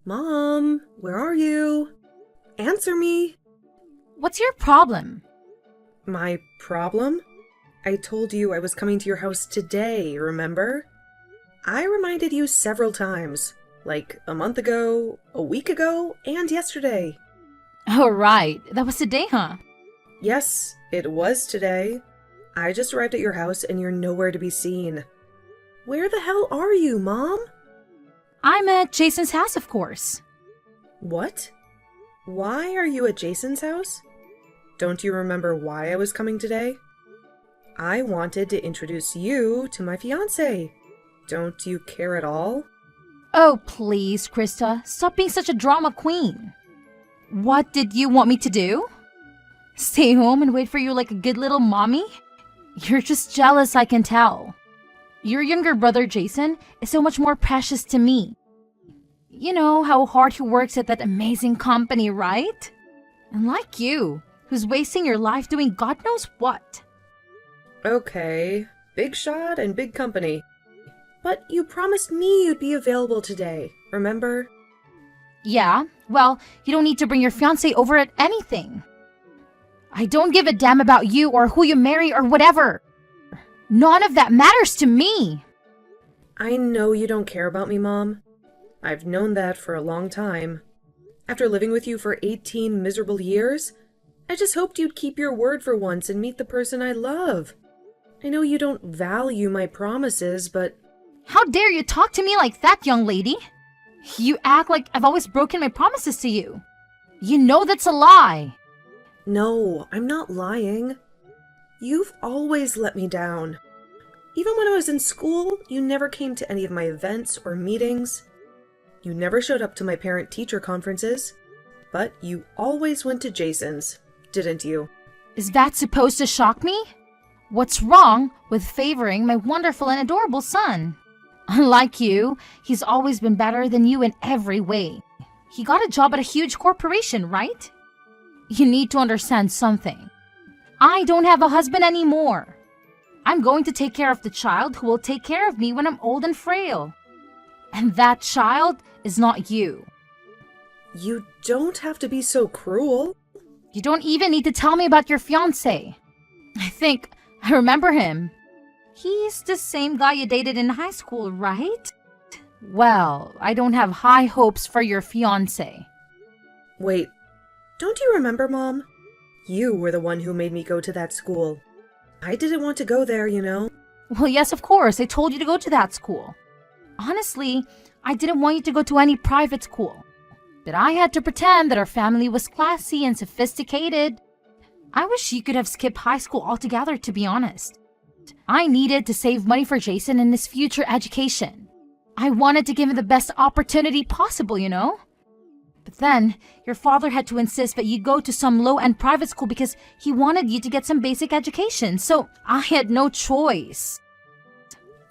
Mom, where are you? Answer me. What's your problem? My problem? I told you I was coming to your house today, remember? I reminded you several times, like a month ago, a week ago, and yesterday. Oh, right. That was today, huh? Yes, it was today. I just arrived at your house and you're nowhere to be seen. Where the hell are you, Mom? I'm at Jason's house, of course. What? Why are you at Jason's house? Don't you remember why I was coming today? I wanted to introduce you to my fiancé. Don't you care at all? Oh, please, Krista. Stop being such a drama queen. What did you want me to do? Stay home and wait for you like a good little mommy? You're just jealous, I can tell. Your younger brother, Jason, is so much more precious to me. You know how hard he works at that amazing company, right? And like you, who's wasting your life doing God knows what. Okay, big shot and big company. But you promised me you'd be available today, remember? Yeah, well, you don't need to bring your fiancé over at anything. I don't give a damn about you or who you marry or whatever. None of that matters to me. I know you don't care about me, Mom. I've known that for a long time. After living with you for 18 miserable years, I just hoped you'd keep your word for once and meet the person I love. I know you don't value my promises, but... How dare you talk to me like that, young lady? You act like I've always broken my promises to you. You know that's a lie. No, I'm not lying. You've always let me down. Even when I was in school, you never came to any of my events or meetings. You never showed up to my parent-teacher conferences. But you always went to Jason's, didn't you? Is that supposed to shock me? What's wrong with favoring my wonderful and adorable son? Unlike you, he's always been better than you in every way. He got a job at a huge corporation, right? You need to understand something. I don't have a husband anymore. I'm going to take care of the child who will take care of me when I'm old and frail. And that child is not you. You don't have to be so cruel. You don't even need to tell me about your fiancé. I think I remember him. He's the same guy you dated in high school, right? Well, I don't have high hopes for your fiancé. Wait, don't you remember, Mom? You were the one who made me go to that school. I didn't want to go there, you know. Well, yes, of course. I told you to go to that school. Honestly, I didn't want you to go to any private school. But I had to pretend that our family was classy and sophisticated. I wish you could have skipped high school altogether, to be honest. I needed to save money for Jason and his future education. I wanted to give him the best opportunity possible, you know? But then, your father had to insist that you go to some low-end private school because he wanted you to get some basic education, so I had no choice.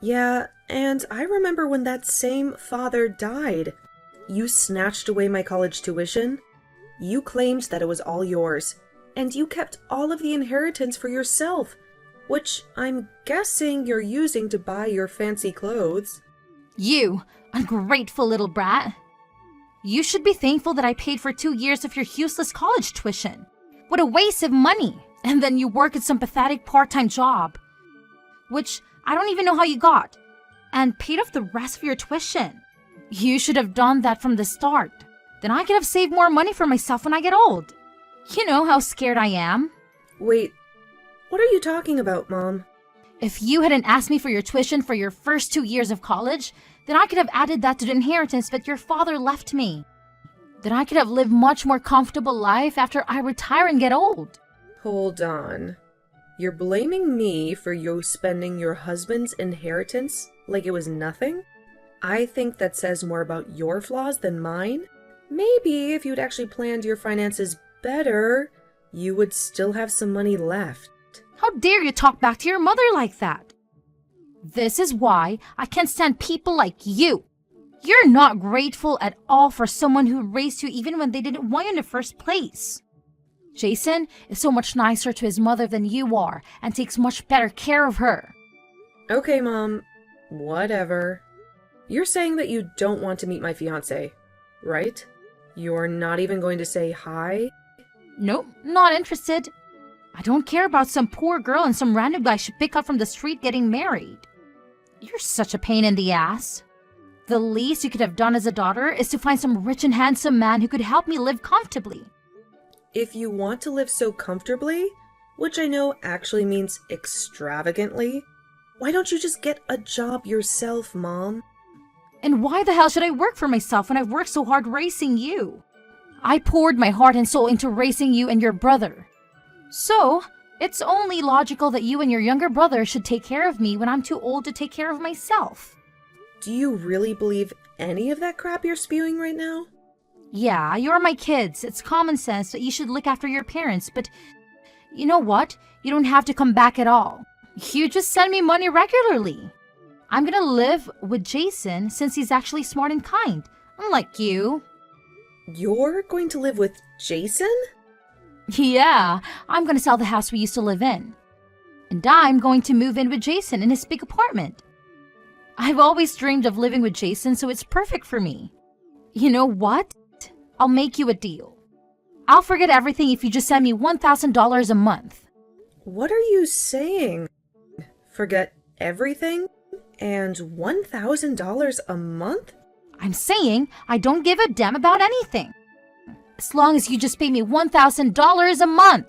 Yeah, and I remember when that same father died. You snatched away my college tuition. You claimed that it was all yours, and you kept all of the inheritance for yourself, which I'm guessing you're using to buy your fancy clothes. You ungrateful little brat. You should be thankful that I paid for 2 years of your useless college tuition. What a waste of money. And then you work at some pathetic part-time job, which I don't even know how you got, and paid off the rest of your tuition. You should have done that from the start. Then I could have saved more money for myself when I get old. You know how scared I am. Wait, what are you talking about, Mom? If you hadn't asked me for your tuition for your first 2 years of college, then I could have added that to the inheritance that your father left me. Then I could have lived much more comfortable life after I retire and get old. Hold on. You're blaming me for you spending your husband's inheritance like it was nothing? I think that says more about your flaws than mine. Maybe if you'd actually planned your finances better, you would still have some money left. How dare you talk back to your mother like that? This is why I can't stand people like you. You're not grateful at all for someone who raised you even when they didn't want you in the first place. Jason is so much nicer to his mother than you are and takes much better care of her. Okay, Mom. Whatever. You're saying that you don't want to meet my fiancé. right? You're not even going to say hi? Nope, not interested. I don't care about some poor girl and some random guy should pick up from the street getting married. You're such a pain in the ass. The least you could have done as a daughter is to find some rich and handsome man who could help me live comfortably. If you want to live so comfortably, which I know actually means extravagantly, why don't you just get a job yourself, Mom? And why the hell should I work for myself when I've worked so hard raising you? I poured my heart and soul into raising you and your brother. So, it's only logical that you and your younger brother should take care of me when I'm too old to take care of myself. Do you really believe any of that crap you're spewing right now? Yeah, you're my kids. It's common sense that you should look after your parents, but you know what? You don't have to come back at all. You just send me money regularly. I'm gonna live with Jason since he's actually smart and kind, unlike you. You're going to live with Jason? Yeah, I'm gonna sell the house we used to live in. And I'm going to move in with Jason in his big apartment. I've always dreamed of living with Jason, so it's perfect for me. You know what? I'll make you a deal. I'll forget everything if you just send me $1,000 a month. What are you saying? Forget everything? And $1,000 a month? I'm saying I don't give a damn about anything. As long as you just pay me $1,000 a month.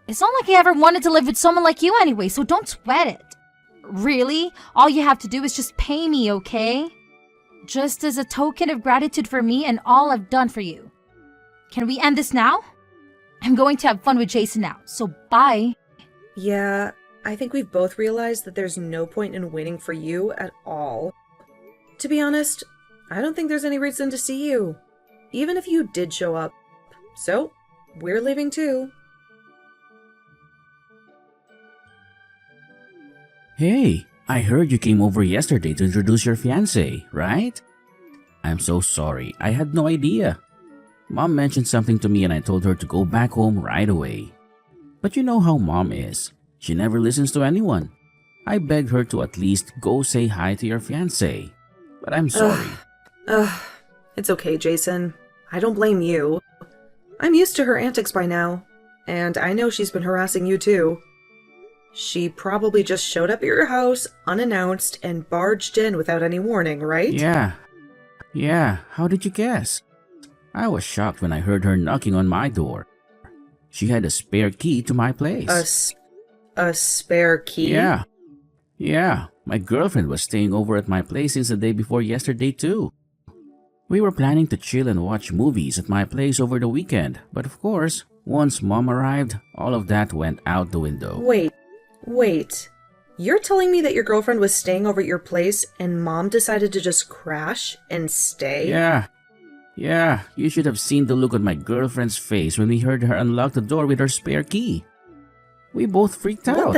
It's not like I ever wanted to live with someone like you anyway, so don't sweat it. Really? All you have to do is just pay me, okay? Just as a token of gratitude for me and all I've done for you. Can we end this now? I'm going to have fun with Jason now, so bye. Yeah, I think we've both realized that there's no point in waiting for you at all. To be honest, I don't think there's any reason to see you, even if you did show up. So, we're leaving too. Hey, I heard you came over yesterday to introduce your fiancé, right? I'm so sorry, I had no idea. Mom mentioned something to me and I told her to go back home right away. But you know how Mom is. She never listens to anyone. I begged her to at least go say hi to your fiancé. But I'm sorry. It's okay, Jason. I don't blame you. I'm used to her antics by now. And I know she's been harassing you too. She probably just showed up at your house unannounced and barged in without any warning, right? Yeah, how did you guess? I was shocked when I heard her knocking on my door. She had a spare key to my place. A spare key? Yeah, my girlfriend was staying over at my place since the day before yesterday too. We were planning to chill and watch movies at my place over the weekend, but of course, once Mom arrived, all of that went out the window. Wait. You're telling me that your girlfriend was staying over at your place and Mom decided to just crash and stay? Yeah, you should have seen the look on my girlfriend's face when we heard her unlock the door with her spare key. We both freaked out.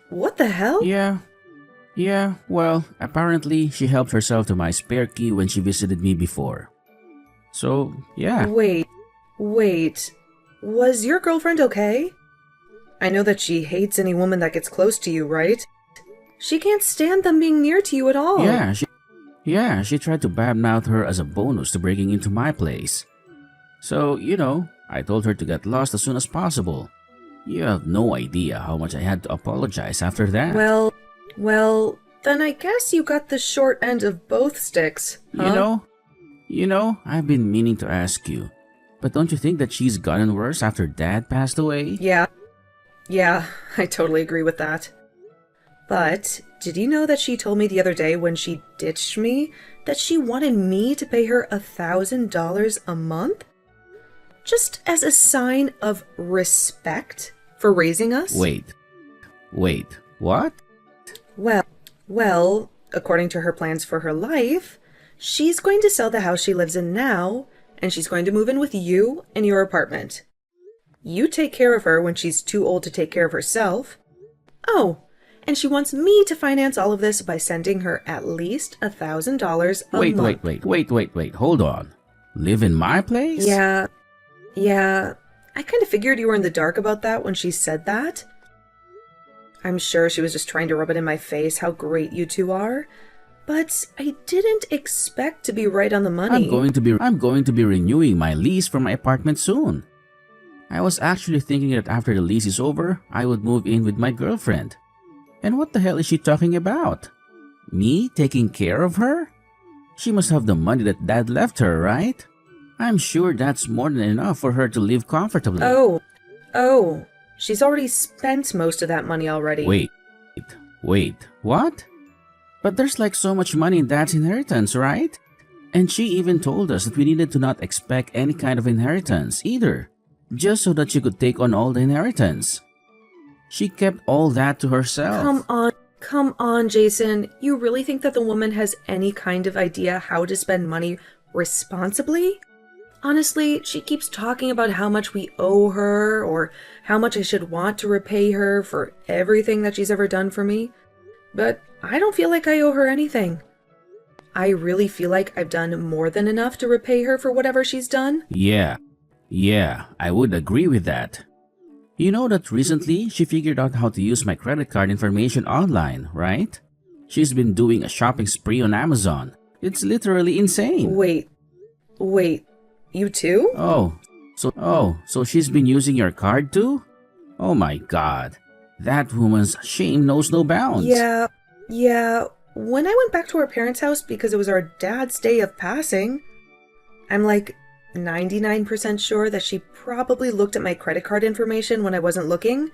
What the hell? Yeah, well, apparently she helped herself to my spare key when she visited me before. So, yeah. Wait. Was your girlfriend okay? I know that she hates any woman that gets close to you, right? She can't stand them being near to you at all. Yeah, she tried to badmouth her as a bonus to breaking into my place. So, I told her to get lost as soon as possible. You have no idea how much I had to apologize after that. Well, then I guess you got the short end of both sticks, huh? I've been meaning to ask you, but don't you think that she's gotten worse after Dad passed away? Yeah, I totally agree with that. But, did you know that she told me the other day when she ditched me that she wanted me to pay her $1,000 a month? Just as a sign of respect for raising us? Wait, what? Well, according to her plans for her life, she's going to sell the house she lives in now, and she's going to move in with you in your apartment. You take care of her when she's too old to take care of herself. Oh, and she wants me to finance all of this by sending her at least $1,000 a month. Wait, hold on. Live in my place? Yeah. I kind of figured you were in the dark about that when she said that. I'm sure she was just trying to rub it in my face how great you two are. But I didn't expect to be right on the money. I'm going to be renewing my lease for my apartment soon. I was actually thinking that after the lease is over, I would move in with my girlfriend. And what the hell is she talking about? Me taking care of her? She must have the money that Dad left her, right? I'm sure that's more than enough for her to live comfortably. Oh, she's already spent most of that money already. Wait, what? But there's like so much money in Dad's inheritance, right? And she even told us that we needed to not expect any kind of inheritance either, just so that she could take on all the inheritance. She kept all that to herself. Come on, Jason. You really think that the woman has any kind of idea how to spend money responsibly? Honestly, she keeps talking about how much we owe her or how much I should want to repay her for everything that she's ever done for me. But I don't feel like I owe her anything. I really feel like I've done more than enough to repay her for whatever she's done. Yeah, I would agree with that. You know that recently she figured out how to use my credit card information online, right? She's been doing a shopping spree on Amazon. It's literally insane. Wait, you too? So she's been using your card too? Oh my god. That woman's shame knows no bounds. Yeah. When I went back to our parents' house because it was our dad's day of passing, I'm like 99% sure that she probably looked at my credit card information when I wasn't looking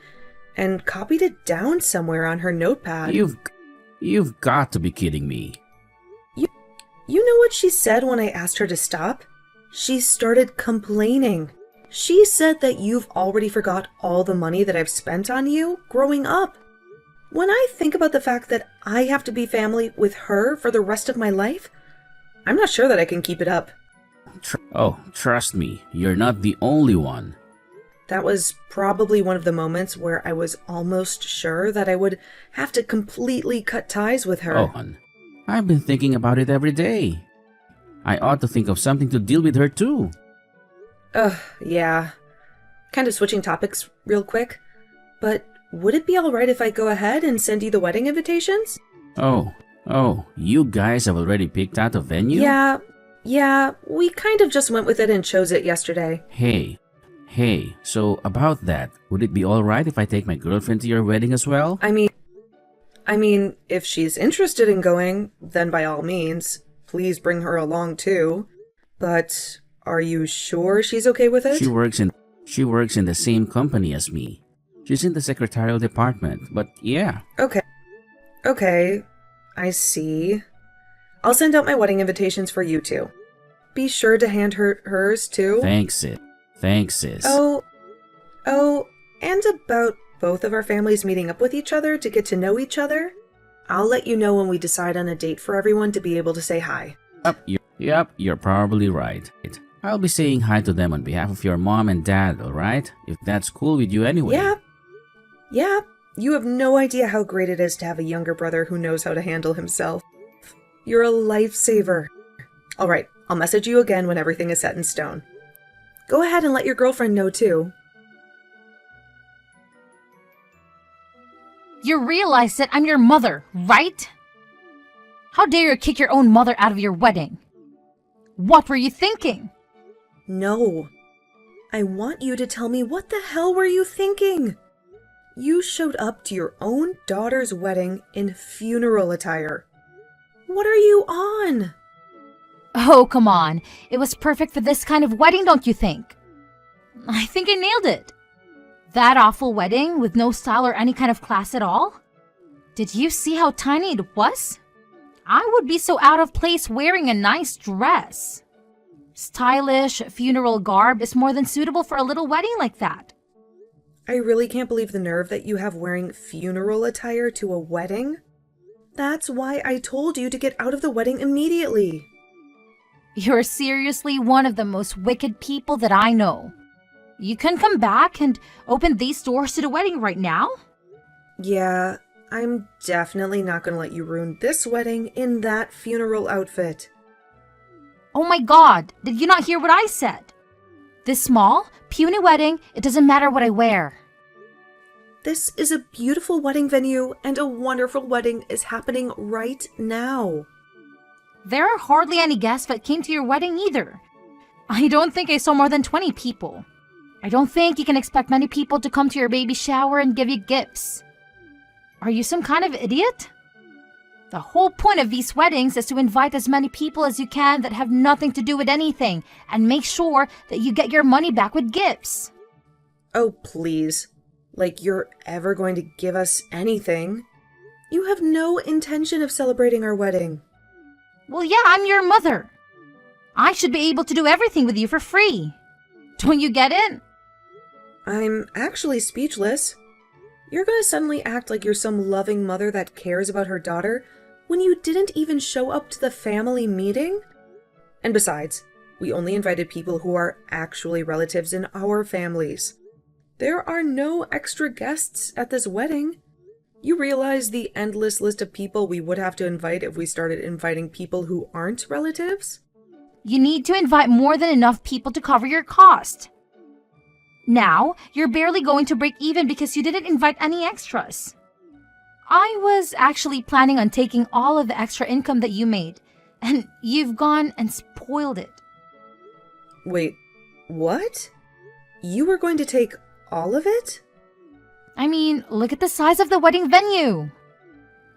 and copied it down somewhere on her notepad. You've got to be kidding me. You know what she said when I asked her to stop? She started complaining. She said that you've already forgot all the money that I've spent on you growing up. When I think about the fact that I have to be family with her for the rest of my life, I'm not sure that I can keep it up. Trust me, you're not the only one. That was probably one of the moments where I was almost sure that I would have to completely cut ties with her. Oh, I've been thinking about it every day. I ought to think of something to deal with her too. Yeah. Kind of switching topics real quick, but would it be alright if I go ahead and send you the wedding invitations? Oh, you guys have already picked out a venue? Yeah, we kind of just went with it and chose it yesterday. Hey, so about that, would it be alright if I take my girlfriend to your wedding as well? I mean, if she's interested in going, then by all means, please bring her along too. But are you sure she's okay with it? She works in the same company as me. She's in the secretarial department, but yeah. Okay, I see. I'll send out my wedding invitations for you two. Be sure to hand her hers too. Thanks, sis. Oh, and about both of our families meeting up with each other to get to know each other, I'll let you know when we decide on a date for everyone to be able to say hi. Yep, you're probably right. I'll be saying hi to them on behalf of your mom and dad, alright? If that's cool with you anyway. Yeah, you have no idea how great it is to have a younger brother who knows how to handle himself. You're a lifesaver. Alright, I'll message you again when everything is set in stone. Go ahead and let your girlfriend know too. You realize that I'm your mother, right? How dare you kick your own mother out of your wedding? What were you thinking? No. I want you to tell me what the hell were you thinking? You showed up to your own daughter's wedding in funeral attire. What are you on? Oh, come on. It was perfect for this kind of wedding, don't you think? I think I nailed it. That awful wedding with no style or any kind of class at all? Did you see how tiny it was? I would be so out of place wearing a nice dress. Stylish funeral garb is more than suitable for a little wedding like that. I really can't believe the nerve that you have wearing funeral attire to a wedding. That's why I told you to get out of the wedding immediately. You're seriously one of the most wicked people that I know. You can come back and open these doors to the wedding right now? Yeah, I'm definitely not going to let you ruin this wedding in that funeral outfit. Oh my god, did you not hear what I said? This small, puny wedding, it doesn't matter what I wear. This is a beautiful wedding venue and a wonderful wedding is happening right now. There are hardly any guests that came to your wedding either. I don't think I saw more than 20 people. I don't think you can expect many people to come to your baby shower and give you gifts. Are you some kind of idiot? The whole point of these weddings is to invite as many people as you can that have nothing to do with anything and make sure that you get your money back with gifts. Oh, please. Like you're ever going to give us anything. You have no intention of celebrating our wedding. Well, yeah, I'm your mother. I should be able to do everything with you for free. Don't you get it? I'm actually speechless. You're going to suddenly act like you're some loving mother that cares about her daughter when you didn't even show up to the family meeting? And besides, we only invited people who are actually relatives in our families. There are no extra guests at this wedding. You realize the endless list of people we would have to invite if we started inviting people who aren't relatives? You need to invite more than enough people to cover your cost. Now, you're barely going to break even because you didn't invite any extras. I was actually planning on taking all of the extra income that you made, and you've gone and spoiled it. Wait, what? You were going to take all of it? I mean, look at the size of the wedding venue.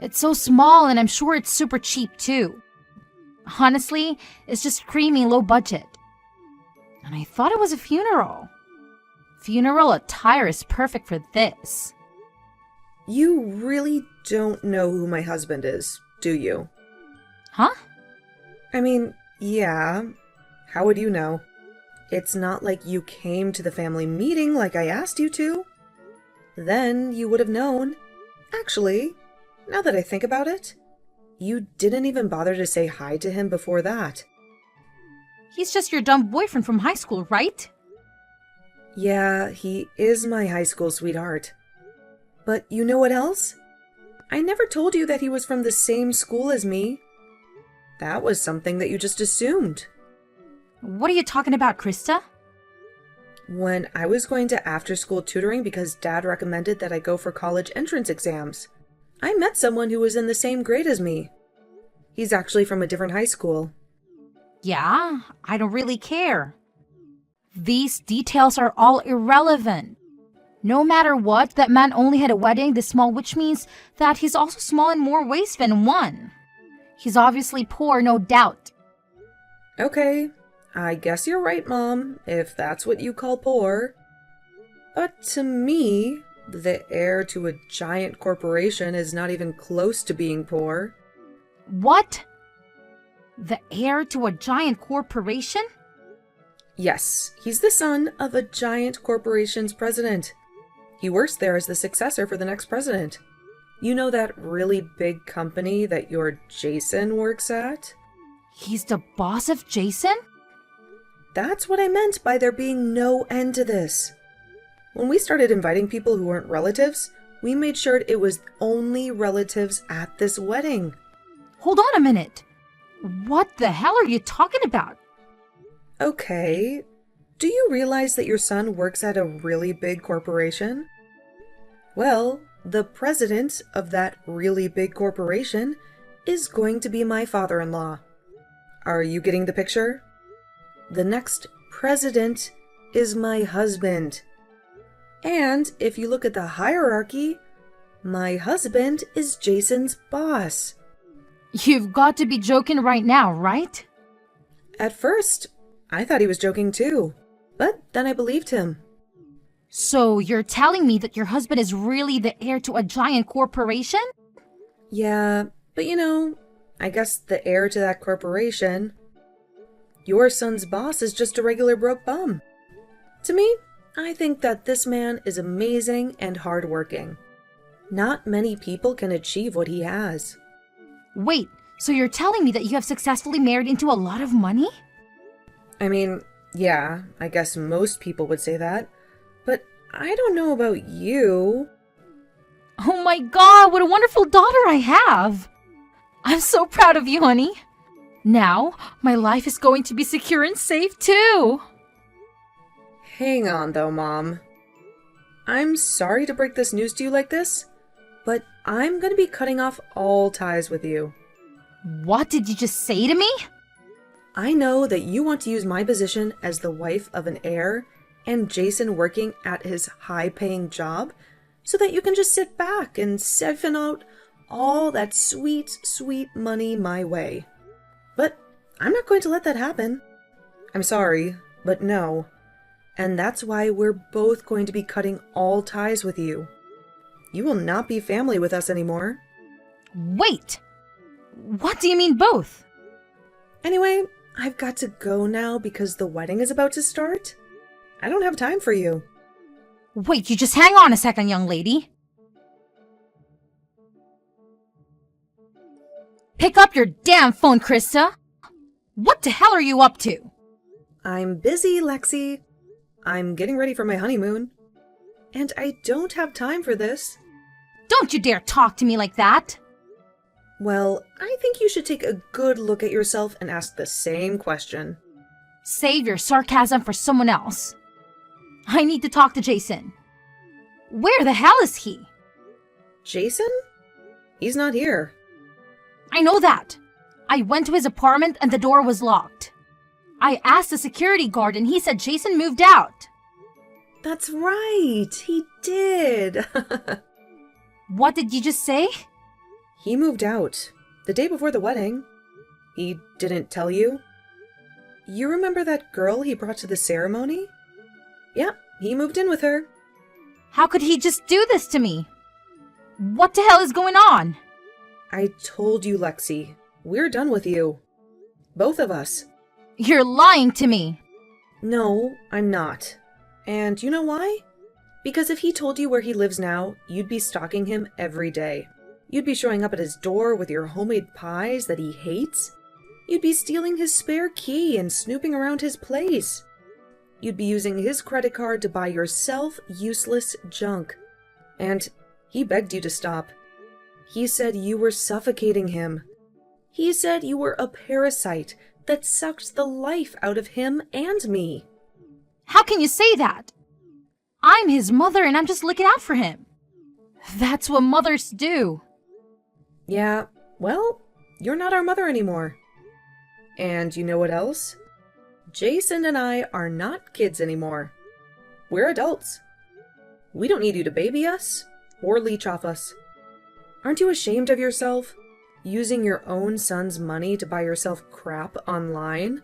It's so small, and I'm sure it's super cheap too. Honestly, it's just creamy low budget. And I thought it was a funeral. Funeral attire is perfect for this. You really don't know who my husband is, do you? Huh? I mean, yeah. How would you know? It's not like you came to the family meeting like I asked you to. Then you would have known. Actually, now that I think about it, you didn't even bother to say hi to him before that. He's just your dumb boyfriend from high school, right? Yeah, he is my high school sweetheart. But you know what else? I never told you that he was from the same school as me. That was something that you just assumed. What are you talking about, Krista? When I was going to after-school tutoring because Dad recommended that I go for college entrance exams, I met someone who was in the same grade as me. He's actually from a different high school. Yeah, I don't really care. These details are all irrelevant. No matter what, that man only had a wedding this small, which means that he's also small in more ways than one. He's obviously poor, no doubt. Okay, I guess you're right, Mom, if that's what you call poor. But to me, the heir to a giant corporation is not even close to being poor. What? The heir to a giant corporation? Yes, he's the son of a giant corporation's president. He works there as the successor for the next president. You know that really big company that your Jason works at? He's the boss of Jason? That's what I meant by there being no end to this. When we started inviting people who weren't relatives, we made sure it was only relatives at this wedding. Hold on a minute. What the hell are you talking about? Okay, do you realize that your son works at a really big corporation? Well, the president of that really big corporation is going to be my father-in-law. Are you getting the picture? The next president is my husband. And if you look at the hierarchy, my husband is Jason's boss. You've got to be joking right now, right? At first, I thought he was joking too, but then I believed him. So you're telling me that your husband is really the heir to a giant corporation? Yeah, but I guess the heir to that corporation. Your son's boss is just a regular broke bum. To me, I think that this man is amazing and hardworking. Not many people can achieve what he has. Wait, so you're telling me that you have successfully married into a lot of money? I mean, yeah, I guess most people would say that. But I don't know about you. Oh my god, what a wonderful daughter I have! I'm so proud of you, honey. Now, my life is going to be secure and safe too. Hang on though, Mom. I'm sorry to break this news to you like this, but I'm going to be cutting off all ties with you. What did you just say to me? I know that you want to use my position as the wife of an heir and Jason working at his high-paying job so that you can just sit back and siphon out all that sweet, sweet money my way. But I'm not going to let that happen. I'm sorry, but no. And that's why we're both going to be cutting all ties with you. You will not be family with us anymore. Wait! What do you mean both? Anyway, I've got to go now because the wedding is about to start. I don't have time for you. Wait, you just hang on a second, young lady. Pick up your damn phone, Krista. What the hell are you up to? I'm busy, Lexi. I'm getting ready for my honeymoon. And I don't have time for this. Don't you dare talk to me like that. Well, I think you should take a good look at yourself and ask the same question. Save your sarcasm for someone else. I need to talk to Jason. Where the hell is he? Jason? He's not here. I know that. I went to his apartment and the door was locked. I asked the security guard and he said Jason moved out. That's right. He did. What did you just say? He moved out the day before the wedding. He didn't tell you? You remember that girl he brought to the ceremony? Yep, he moved in with her. How could he just do this to me? What the hell is going on? I told you, Lexi. We're done with you. Both of us. You're lying to me. No, I'm not. And you know why? Because if he told you where he lives now, you'd be stalking him every day. You'd be showing up at his door with your homemade pies that he hates. You'd be stealing his spare key and snooping around his place. You'd be using his credit card to buy yourself useless junk. And he begged you to stop. He said you were suffocating him. He said you were a parasite that sucked the life out of him and me. How can you say that? I'm his mother and I'm just looking out for him. That's what mothers do. Yeah, well, you're not our mother anymore. And you know what else? Jason and I are not kids anymore. We're adults. We don't need you to baby us or leech off us. Aren't you ashamed of yourself? Using your own son's money to buy yourself crap online?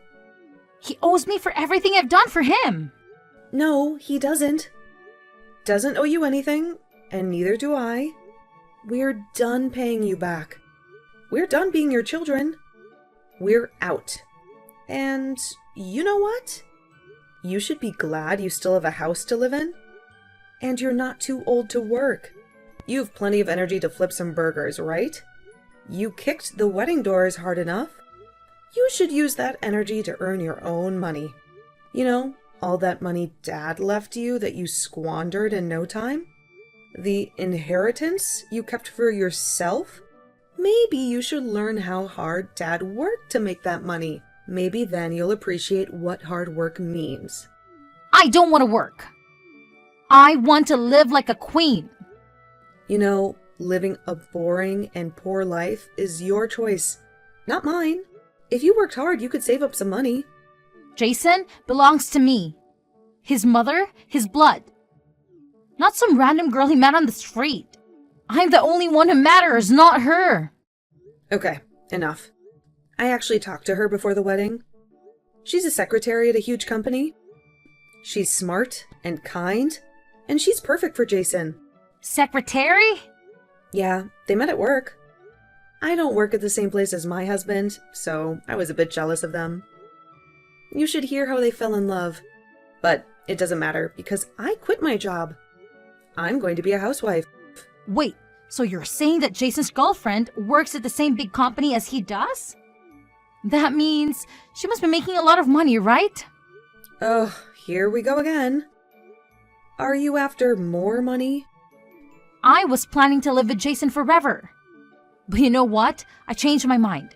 He owes me for everything I've done for him. No, he doesn't. Doesn't owe you anything, and neither do I. We're done paying you back. We're done being your children. We're out. And you know what? You should be glad you still have a house to live in. And you're not too old to work. You have plenty of energy to flip some burgers, right? You kicked the wedding doors hard enough. You should use that energy to earn your own money. You know, all that money Dad left you that you squandered in no time? The inheritance you kept for yourself? Maybe you should learn how hard Dad worked to make that money. Maybe then you'll appreciate what hard work means. I don't want to work. I want to live like a queen. You know, living a boring and poor life is your choice, not mine. If you worked hard, you could save up some money. Jason belongs to me. His mother, his blood. Not some random girl he met on the street. I'm the only one who matters, not her. Okay, enough. I actually talked to her before the wedding. She's a secretary at a huge company. She's smart and kind, and she's perfect for Jason. Secretary? Yeah, they met at work. I don't work at the same place as my husband, so I was a bit jealous of them. You should hear how they fell in love. But it doesn't matter because I quit my job. I'm going to be a housewife. Wait, so you're saying that Jason's girlfriend works at the same big company as he does? That means she must be making a lot of money, right? Oh, here we go again. Are you after more money? I was planning to live with Jason forever. But you know what? I changed my mind.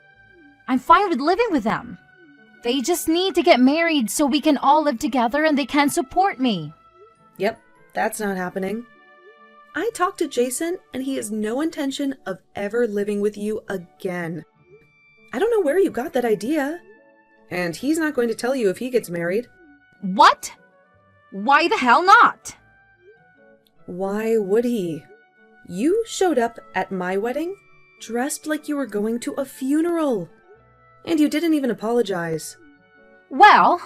I'm fine with living with them. They just need to get married so we can all live together and they can support me. Yep, that's not happening. I talked to Jason and he has no intention of ever living with you again. I don't know where you got that idea. And he's not going to tell you if he gets married. What? Why the hell not? Why would he? You showed up at my wedding dressed like you were going to a funeral. And you didn't even apologize. Well,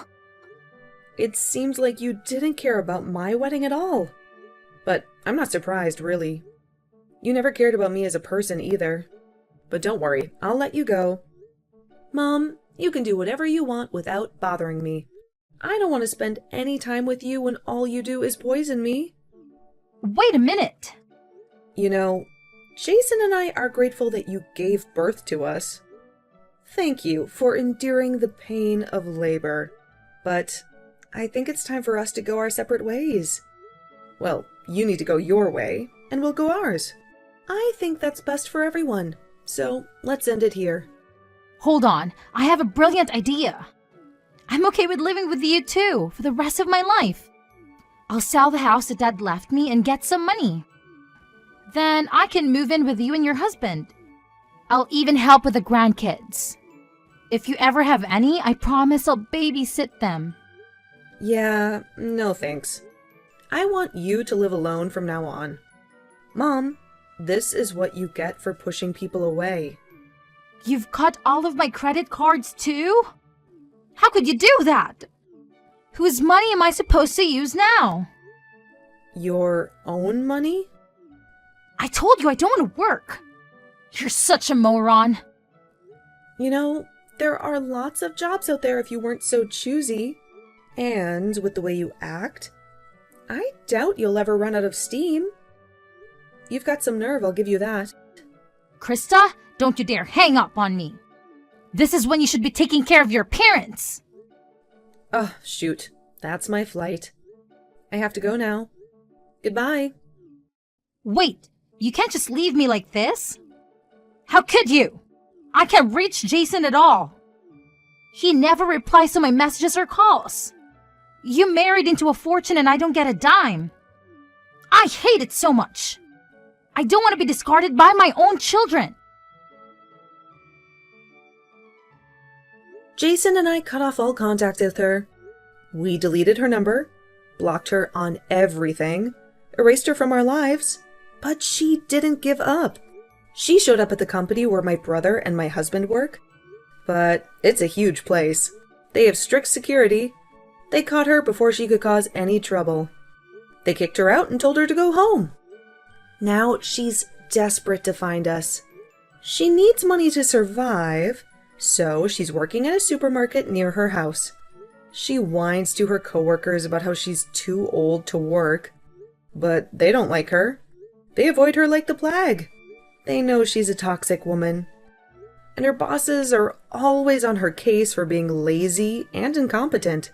It seemed like you didn't care about my wedding at all. But I'm not surprised, really. You never cared about me as a person either. But don't worry, I'll let you go. Mom, you can do whatever you want without bothering me. I don't want to spend any time with you when all you do is poison me. wait a minute. You know, Jason and I are grateful that you gave birth to us. Thank you for enduring the pain of labor. But I think it's time for us to go our separate ways. Well, you need to go your way, and we'll go ours. I think that's best for everyone. So let's end it here. Hold on, I have a brilliant idea. I'm okay with living with you too, for the rest of my life. I'll sell the house that Dad left me and get some money. Then I can move in with you and your husband. I'll even help with the grandkids. If you ever have any, I promise I'll babysit them. Yeah, no thanks. I want you to live alone from now on. Mom, this is what you get for pushing people away. You've cut all of my credit cards too? How could you do that? Whose money am I supposed to use now? Your own money? I told you I don't want to work. You're such a moron. You know, there are lots of jobs out there if you weren't so choosy. And with the way you act, I doubt you'll ever run out of steam. You've got some nerve, I'll give you that. Krista, don't you dare hang up on me. This is when you should be taking care of your parents. Oh, shoot. That's my flight. I have to go now. Goodbye. Wait, you can't just leave me like this. How could you? I can't reach Jason at all. He never replies to my messages or calls. You married into a fortune and I don't get a dime. I hate it so much. I don't want to be discarded by my own children. Jason and I cut off all contact with her. We deleted her number, blocked her on everything, erased her from our lives, but she didn't give up. She showed up at the company where my brother and my husband work, but it's a huge place. They have strict security. They caught her before she could cause any trouble. They kicked her out and told her to go home. Now she's desperate to find us. She needs money to survive, so she's working at a supermarket near her house. She whines to her coworkers about how she's too old to work, but they don't like her. They avoid her like the plague. They know she's a toxic woman. And her bosses are always on her case for being lazy and incompetent.